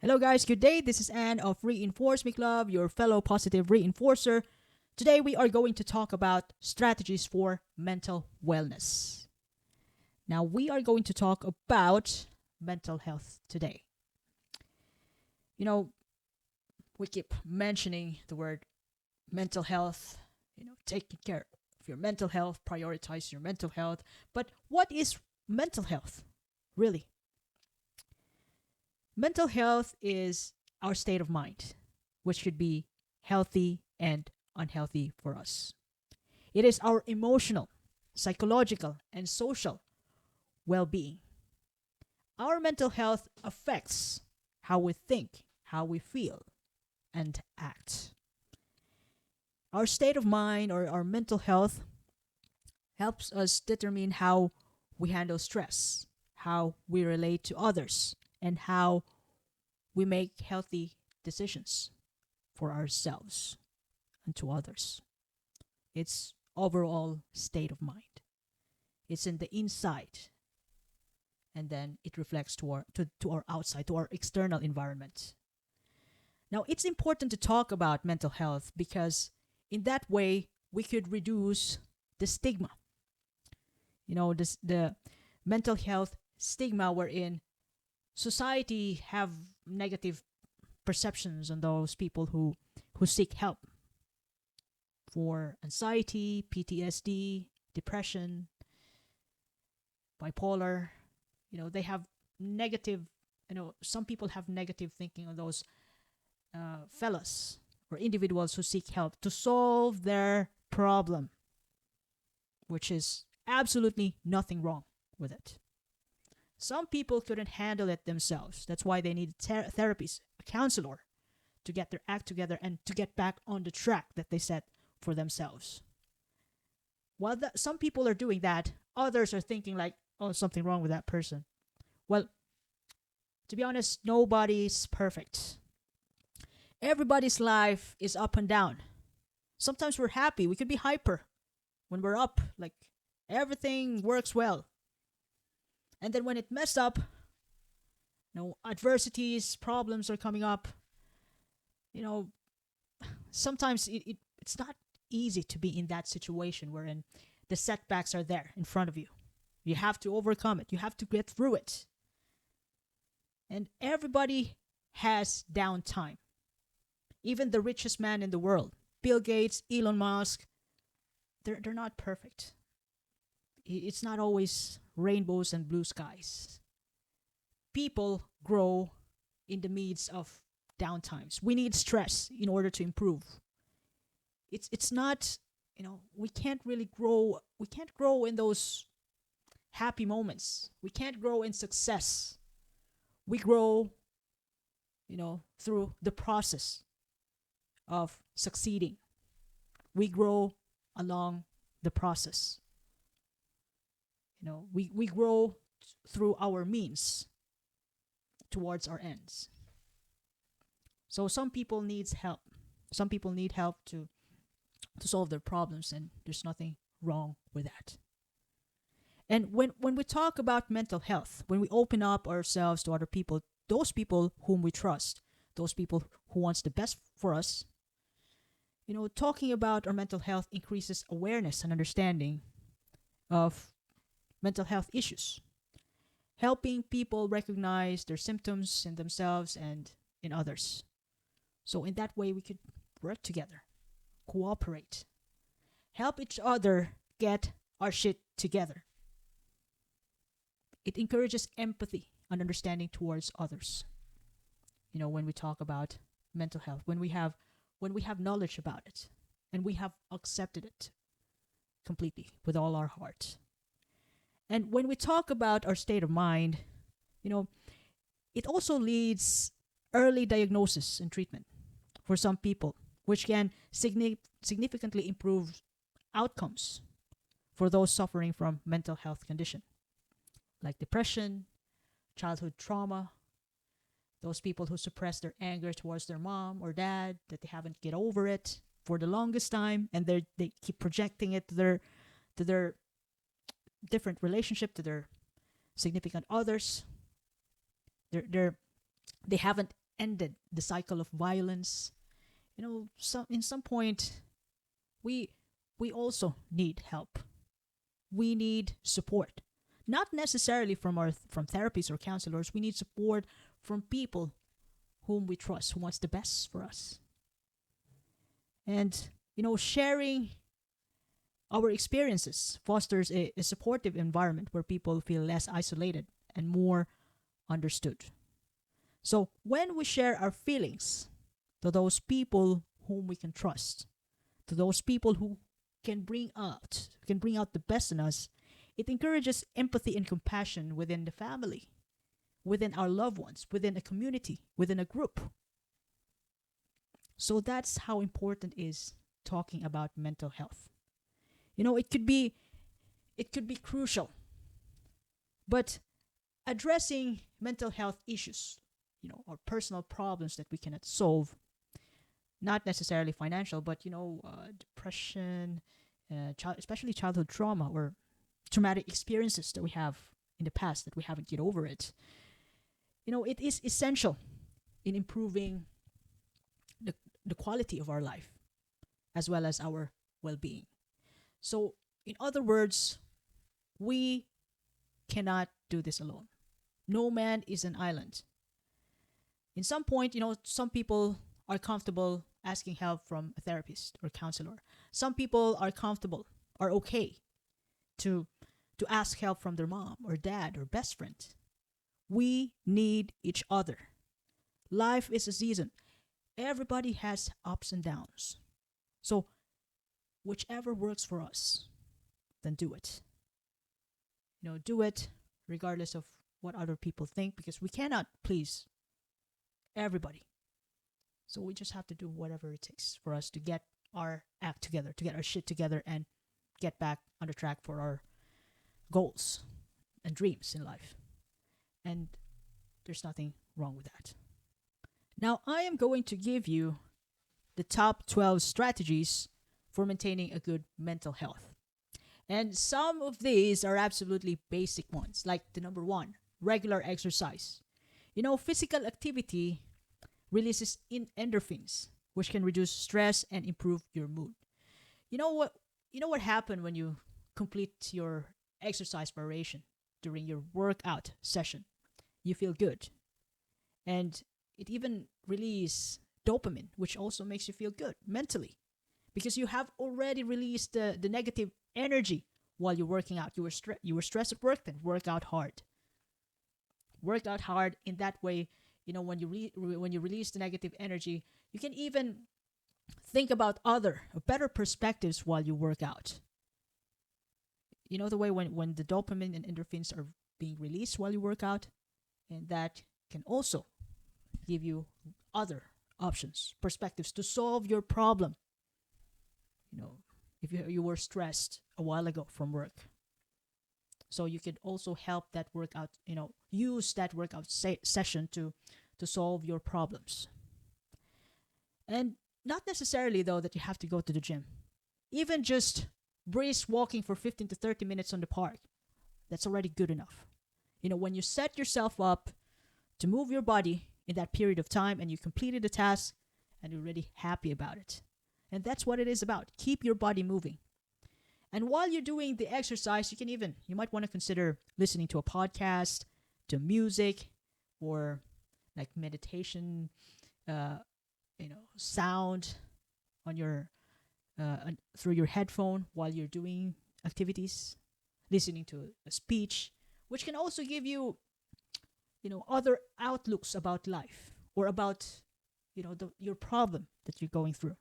Hello, guys. Good day. This is Anne of Reinforce Me Club, your fellow positive reinforcer. Today, we are going to talk about strategies for mental wellness. Now, we are going to talk about mental health today. You know, we keep mentioning the word mental health, taking care of your mental health, prioritize your mental health. But what is mental health, really? Mental health is our state of mind, which should be healthy and unhealthy for us. It is our emotional, psychological, and social well being. Our mental health affects how we think, how we feel, and act. Our state of mind or our mental health helps us determine how we handle stress, how we relate to others, and how we make healthy decisions for ourselves and to others. It's overall state of mind. It's in the inside, and then it reflects to our outside, to our external environment. Now, it's important to talk about mental health because in that way we could reduce the stigma. The mental health stigma wherein society have negative perceptions on those people who seek help for anxiety, PTSD, depression, bipolar. They have negative. Some people have negative thinking on those fellas or individuals who seek help to solve their problem, which is absolutely nothing wrong with it. Some people couldn't handle it themselves. That's why they need therapies, a counselor, to get their act together and to get back on the track that they set for themselves. While some people are doing that, others are thinking like, oh, something wrong with that person. Well, to be honest, nobody's perfect. Everybody's life is up and down. Sometimes we're happy. We could be hyper when we're up, like everything works well. And then when it messed up, adversities, problems are coming up. You know, Sometimes it's not easy to be in that situation wherein the setbacks are there in front of you. You have to overcome it. You have to get through it. And everybody has downtime. Even the richest man in the world, Bill Gates, Elon Musk, they're not perfect. It's not always rainbows and blue skies. People grow in the midst of downtimes. We need stress in order to improve. It's not, we can't really grow. We can't grow in those happy moments. We can't grow in success. We grow, through the process of succeeding. We grow along the process. We grow through our means towards our ends. So some people needs help. Some people need help to solve their problems, and there's nothing wrong with that. And when we talk about mental health, when we open up ourselves to other people, those people whom we trust, those people who wants the best for us, talking about our mental health increases awareness and understanding of mental health issues, helping people recognize their symptoms in themselves and in others. So in that way, we could work together, cooperate, help each other get our shit together. It encourages empathy and understanding towards others. When we talk about mental health, when we have knowledge about it, and we have accepted it completely with all our heart. And when we talk about our state of mind, it also leads early diagnosis and treatment for some people, which can significantly improve outcomes for those suffering from mental health condition like depression, childhood trauma, those people who suppress their anger towards their mom or dad, that they haven't get over it for the longest time, and they keep projecting it to their different relationship, to their significant others. They haven't ended the cycle of violence. In some point, we we also need help. We need support, not necessarily from therapists or counselors. We need support from people whom we trust, who wants the best for us. And sharing our experiences fosters a supportive environment where people feel less isolated and more understood. So when we share our feelings to those people whom we can trust, to those people who can bring out the best in us, it encourages empathy and compassion within the family, within our loved ones, within a community, within a group. So that's how important is talking about mental health. It could be crucial, but addressing mental health issues, or personal problems that we cannot solve, not necessarily financial, but depression, especially childhood trauma or traumatic experiences that we have in the past that we haven't get over it. It is essential in improving the, the quality of our life as well as our well-being. So, in other words, we cannot do this alone. No man is an island. In some point, some people are comfortable asking help from a therapist or counselor. Some people are okay to ask help from their mom or dad or best friend. We need each other. Life is a season. Everybody has ups and downs. So, whichever works for us, then do it. Do it regardless of what other people think, because we cannot please everybody. So we just have to do whatever it takes for us to get our act together, to get our shit together, and get back on the track for our goals and dreams in life. And there's nothing wrong with that. Now, I am going to give you the top 12 strategies for maintaining a good mental health. And some of these are absolutely basic ones, like the number one, regular exercise. Physical activity releases endorphins, which can reduce stress and improve your mood. You know what happened when you complete your exercise variation during your workout session? You feel good. And it even releases dopamine, which also makes you feel good mentally, because you have already released the negative energy while you're working out. You were stressed at work, then work out hard. Work out hard in that way. When you release the negative energy, you can even think about other better perspectives while you work out. The way when the dopamine and endorphins are being released while you work out, and that can also give you other options, perspectives to solve your problem. If you were stressed a while ago from work, so you could also help that workout, use that workout session to solve your problems. And not necessarily, though, that you have to go to the gym. Even just brisk walking for 15 to 30 minutes on the park, that's already good enough. When you set yourself up to move your body in that period of time and you completed the task and you're really happy about it. And that's what it is about. Keep your body moving. And while you're doing the exercise, you might want to consider listening to a podcast, to music, or like meditation, sound on your through your headphone while you're doing activities, listening to a speech, which can also give you, other outlooks about life or about, your problem that you're going through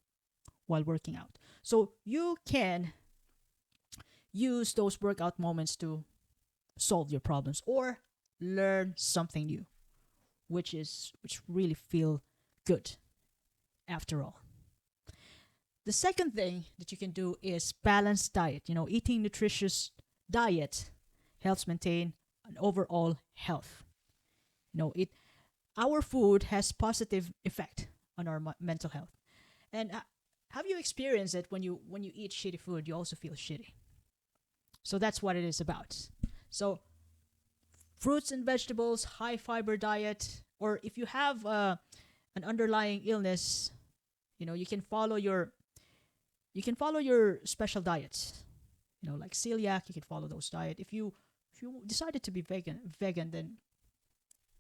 while working out. So you can use those workout moments to solve your problems or learn something new, which really feel good after all. The second thing that you can do is balanced diet. Eating nutritious diet helps maintain an overall health. Our food has positive effect on our mental health. And have you experienced it when you eat shitty food, you also feel shitty? So that's what it is about. So fruits and vegetables, high fiber diet, or if you have an underlying illness, you can follow your special diets. Like celiac, you can follow those diet. If you decided to be vegan, then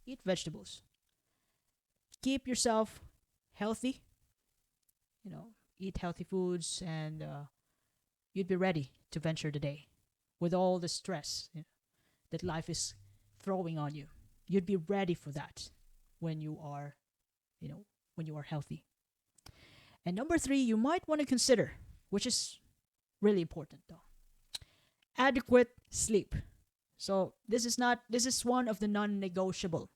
eat vegetables. Keep yourself healthy. You know, eat healthy foods, and you'd be ready to venture the day with all the stress that life is throwing on you. You'd be ready for that when you are, when you are healthy. And number three, you might want to consider, which is really important though, adequate sleep. So this is one of the non-negotiable.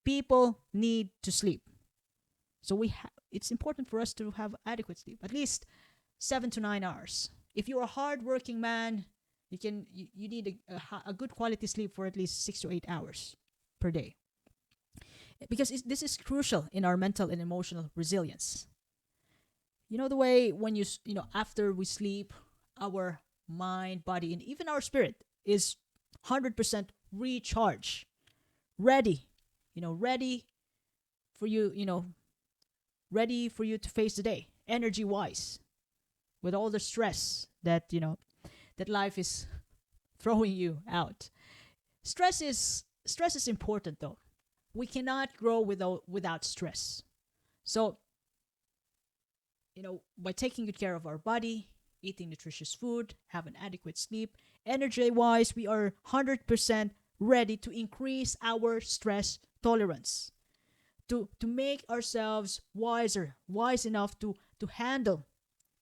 People need to sleep. So it's important for us to have adequate sleep, at least 7 to 9 hours. If you're a hard-working man, you need a good quality sleep for at least 6 to 8 hours per day, because this is crucial in our mental and emotional resilience. The way when after we sleep, our mind, body, and even our spirit is 100% recharged, ready, ready for ready for you to face the day, energy wise, with all the stress that life is throwing you out. Stress is important though. We cannot grow without stress. So, by taking good care of our body, eating nutritious food, have an adequate sleep, energy wise, we are 100% ready to increase our stress tolerance, to make ourselves wise enough to handle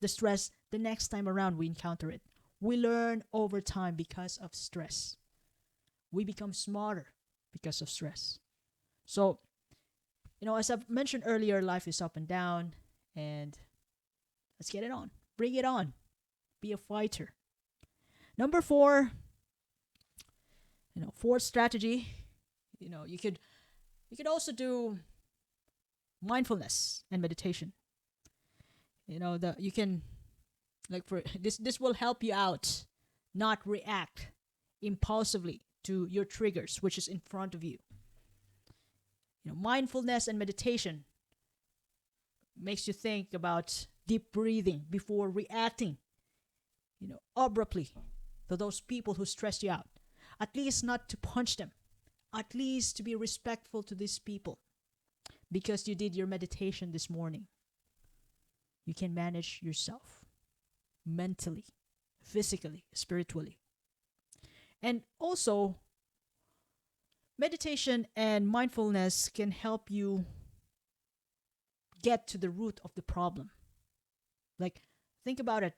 the stress the next time around we encounter it. We learn over time because of stress. We become smarter because of stress. So, as I've mentioned earlier, life is up and down, and let's get it on. Bring it on. Be a fighter. Number four, fourth strategy, you could also do mindfulness and meditation. You can, like, for this will help you out not react impulsively to your triggers, which is in front of you. Mindfulness and meditation makes you think about deep breathing before reacting, abruptly to those people who stress you out. At least not to punch them. At least to be respectful to these people because you did your meditation this morning. You can manage yourself mentally, physically, spiritually. And also, meditation and mindfulness can help you get to the root of the problem. Like, think about it.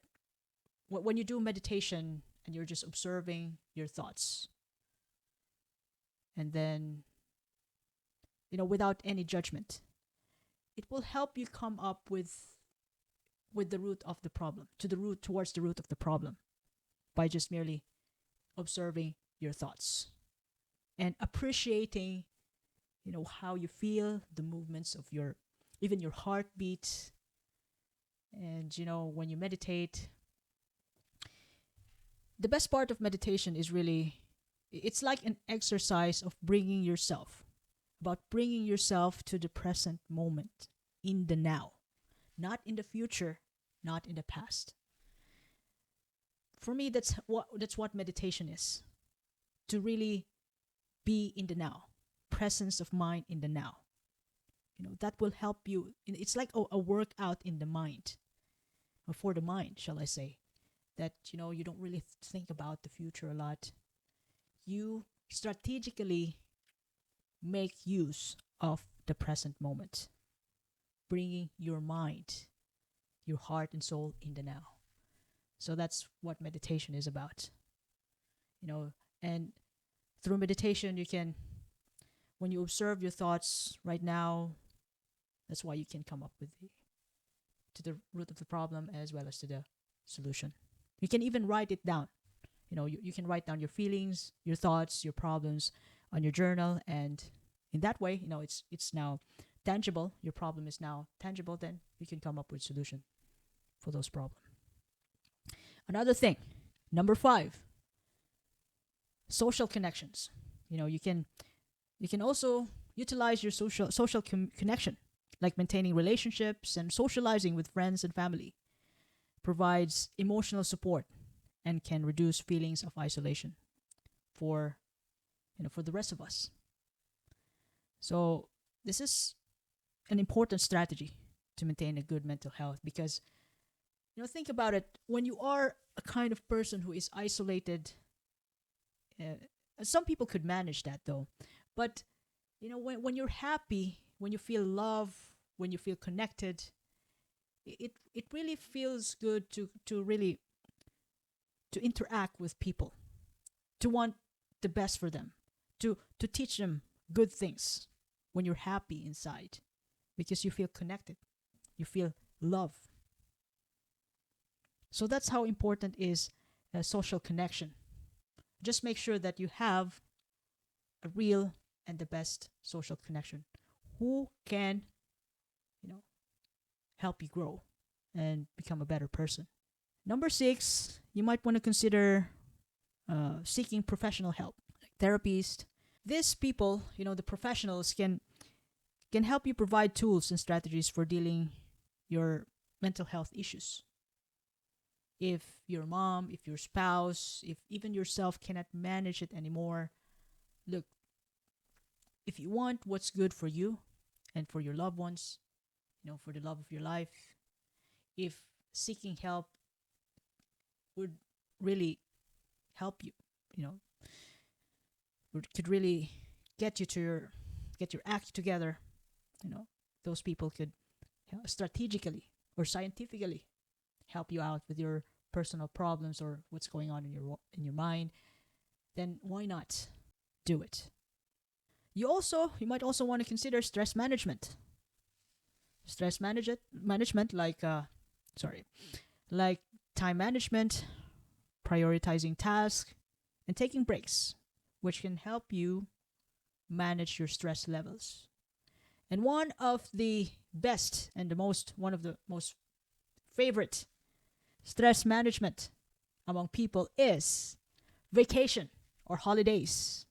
When you do meditation and you're just observing your thoughts, and then, without any judgment, it will help you come up with the root of the problem, towards the root of the problem, by just merely observing your thoughts and appreciating, how you feel, the movements of even your heartbeat. And, when you meditate, the best part of meditation is really, it's like an exercise of bringing yourself to the present moment, in the now, not in the future, not in the past. For me, that's what meditation is. To really be in the now, presence of mind in the now. That will help you. It's like a workout in the mind, or for the mind, shall I say, that you don't really think about the future a lot. You strategically make use of the present moment, bringing your mind, your heart and soul in the now. So that's what meditation is about. And through meditation, you can, when you observe your thoughts right now, that's why you can come up to the root of the problem as well as to the solution. You can even write it down. You can write down your feelings, your thoughts, your problems on your journal, and in that way, it's now tangible. Your problem is now tangible. Then you can come up with solution for those problems. Another thing, number 5, social connections. You can also utilize your social connection. like maintaining relationships and socializing with friends and family, provides emotional support and can reduce feelings of isolation for for the rest of us. So this is an important strategy to maintain a good mental health because think about it, when you are a kind of person who is isolated, uh, some people could manage that though, but when you're happy, when you feel love, when you feel connected, it really feels good to really to interact with people, to want the best for them, to teach them good things when you're happy inside because you feel connected, you feel love. So that's how important is a social connection. Just make sure that you have a real and the best social connection who can, you know, help you grow and become a better person. Number six, you might want to consider seeking professional help, like therapists. These people, the professionals can help you provide tools and strategies for dealing your mental health issues. If your mom, if your spouse, if even yourself cannot manage it anymore, look, if you want what's good for you and for your loved ones, for the love of your life, if seeking help would really help you, you know, could really get you to get your act together, those people could strategically or scientifically help you out with your personal problems or what's going on in your mind, then why not do it? You might also want to consider stress management. Stress management like time management, prioritizing tasks, and taking breaks, which can help you manage your stress levels. And one of the best and one of the most favorite stress management among people is vacation or holidays.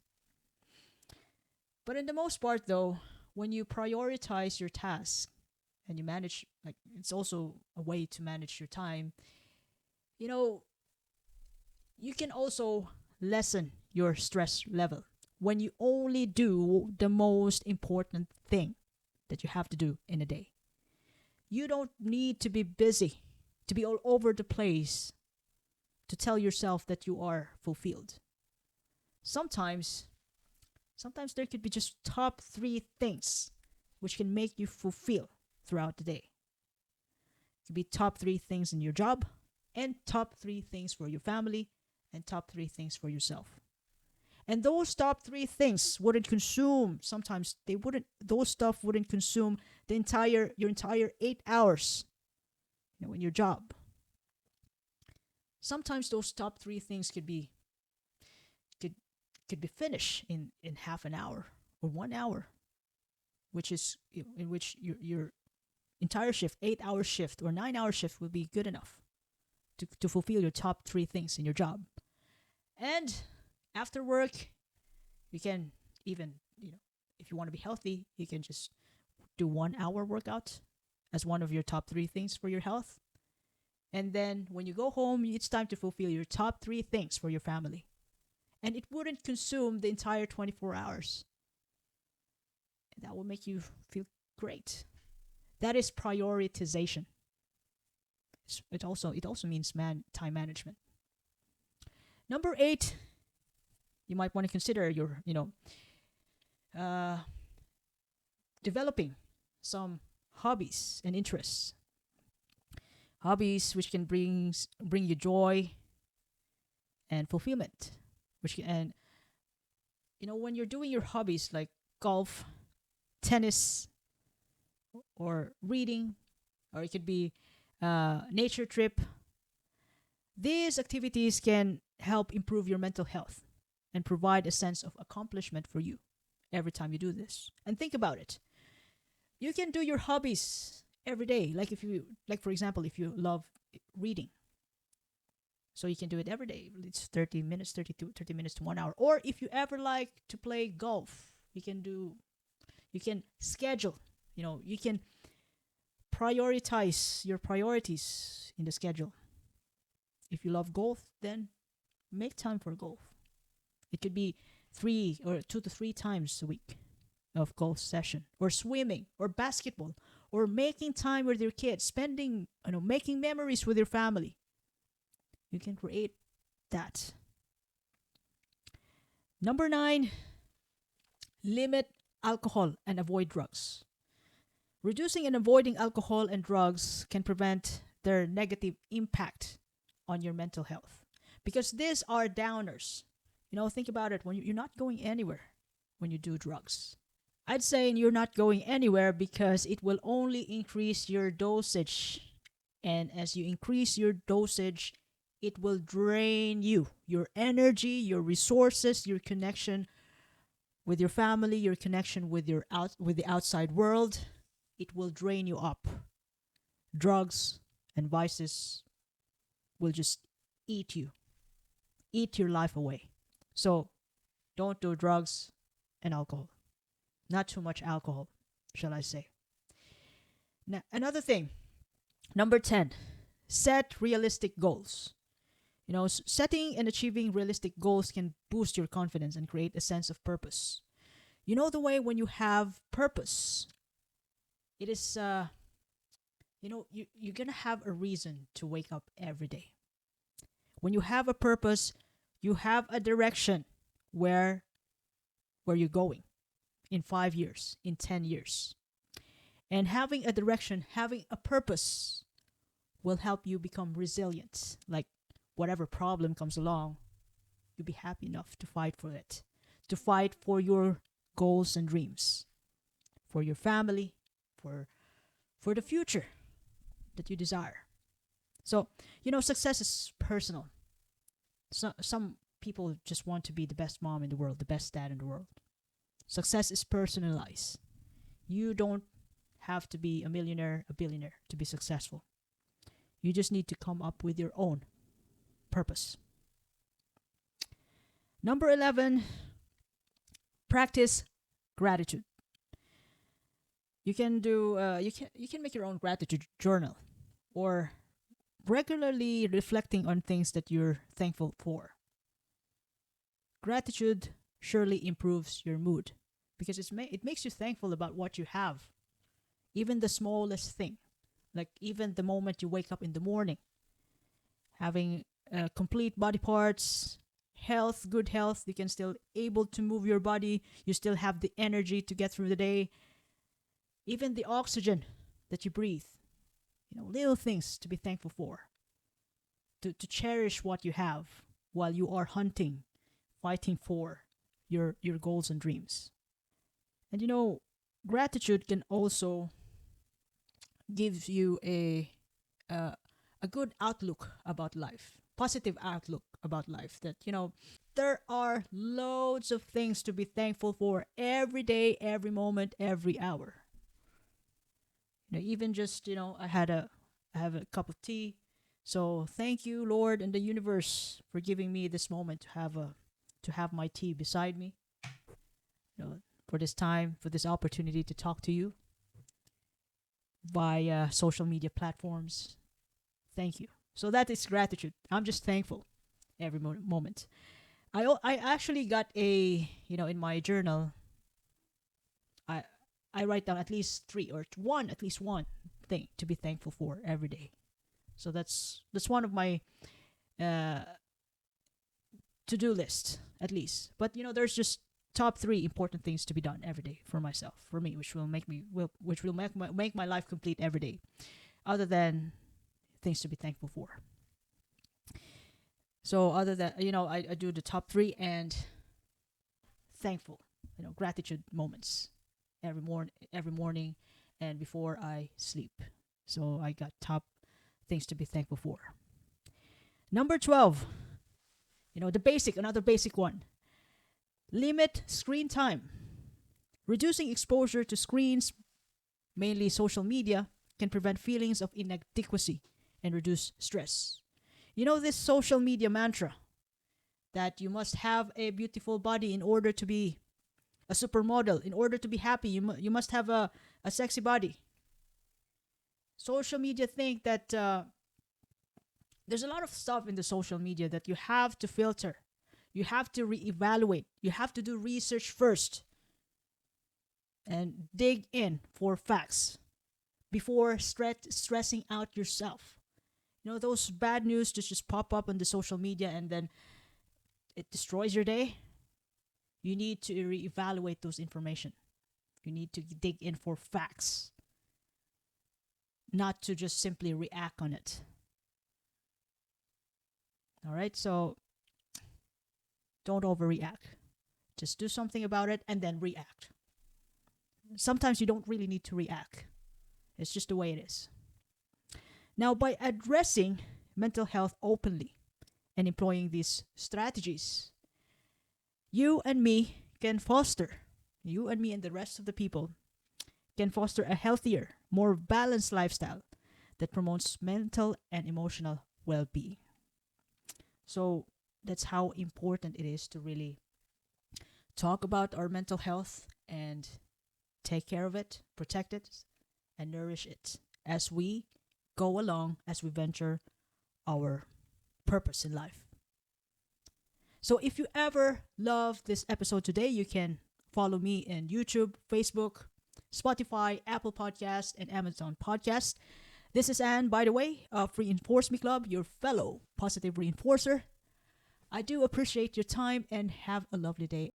But in the most part though, when you prioritize your tasks and you manage, like, it's also a way to manage your time, you know, you can also lessen your stress level when you only do the most important thing that you have to do in a day. You don't need to be busy, to be all over the place, to tell yourself that you are fulfilled. Sometimes there could be just top 3 things which can make you fulfill throughout the day. It could be top 3 things in your job, and top 3 things for your family, and top 3 things for yourself. And those top 3 things wouldn't consume, sometimes those stuff wouldn't consume your entire 8 hours, in your job. Sometimes those top 3 things could be finished in half an hour or 1 hour, which is in which your entire shift, 8 hour shift or 9 hour shift, will be good enough to fulfill your top 3 things in your job. And after work, you can even, if you want to be healthy, you can just do 1 hour workout as one of your top 3 things for your health. And then when you go home, it's time to fulfill your top 3 things for your family. And it wouldn't consume the entire 24 hours. And that will make you feel great. That is prioritization. It also means time management. Number 8, you might want to consider developing some hobbies and interests. Hobbies which can bring you joy and fulfillment. And when you're doing your hobbies like golf, tennis, or reading, or it could be nature trip, these activities can help improve your mental health and provide a sense of accomplishment for you every time you do this. And think about it. You can do your hobbies every day. Like for example, if you love reading, so you can do it every day. It's 30 minutes to 1 hour. Or if you ever like to play golf, you can schedule, you can prioritize your priorities in the schedule. If you love golf, then make time for golf. It could be 2 to 3 times a week of golf session, or swimming, or basketball, or making time with your kids, spending, making memories with your family. You can create that. Number 9, limit alcohol and avoid drugs. Reducing and avoiding alcohol and drugs can prevent their negative impact on your mental health, because these are downers. Think about it. When you're not going anywhere when you do drugs. I'd say you're not going anywhere because it will only increase your dosage. And as you increase your dosage, it will drain you, your energy, your resources, your connection with your family, your connection with with the outside world. It will drain you up. Drugs and vices will just eat your life away. So don't do drugs and alcohol. Not too much alcohol, shall I say. Now, another thing, number 10, set realistic goals. Setting and achieving realistic goals can boost your confidence and create a sense of purpose. The way when you have purpose, it is, you're going to have a reason to wake up every day. When you have a purpose, you have a direction where you're going in 5 years, in 10 years. And having a direction, having a purpose will help you become resilient. Like whatever problem comes along, you'll be happy enough to fight for it, to fight for your goals and dreams, for your family, for the future that you desire. So, success is personal. Some people just want to be the best mom in the world, the best dad in the world. Success is personalized. You don't have to be a millionaire, a billionaire to be successful. You just need to come up with your own purpose. Number 11, practice gratitude. You can make your own gratitude journal, or regularly reflecting on things that you're thankful for. Gratitude surely improves your mood because it makes you thankful about what you have, even the smallest thing, like even the moment you wake up in the morning, having complete body parts, health, good health. You can still able to move your body. You still have the energy to get through the day. Even the oxygen that you breathe. Little things to be thankful for. To cherish what you have while you are hunting, fighting for your goals and dreams. And gratitude can also give you a good outlook about life, positive outlook about life, that there are loads of things to be thankful for every day, every moment, every hour. Even just I have a cup of tea, so thank you, Lord and the universe, for giving me this moment to have my tea beside me, for this time, for this opportunity to talk to you via social media platforms. Thank you. So that is gratitude. I'm just thankful every moment. I actually got in my journal, I write down at least one thing to be thankful for every day. So that's one of my to-do list, at least. But there's just top 3 important things to be done every day for me, which will make my life complete every day, other than things to be thankful for. So other than I do the top 3 and thankful, gratitude moments every morning and before I sleep. So I got top things to be thankful for. Number 12, another basic one. Limit screen time. Reducing exposure to screens, mainly social media, can prevent feelings of inadequacy and reduce stress. This social media mantra that you must have a beautiful body in order to be a supermodel. In order to be happy, you must have a sexy body. Social media think that there's a lot of stuff in the social media that you have to filter. You have to reevaluate. You have to do research first and dig in for facts before stressing out yourself. You know, those bad news just pop up on the social media and then it destroys your day. You need to reevaluate those information. You need to dig in for facts, not to just simply react on it. All right, so don't overreact. Just do something about it and then react. Sometimes you don't really need to react, it's just the way it is. Now, by addressing mental health openly and employing these strategies, you and me can foster, you and me and the rest of the people can foster a healthier, more balanced lifestyle that promotes mental and emotional well being. So that's how important it is to really talk about our mental health and take care of it, protect it, and nourish it as we go along, as we venture our purpose in life. So if you ever love this episode today, you can follow me in YouTube, Facebook, Spotify, Apple Podcast, and Amazon Podcast. This is Anne, by the way, of Reinforce Me Club, your fellow positive reinforcer. I do appreciate your time and have a lovely day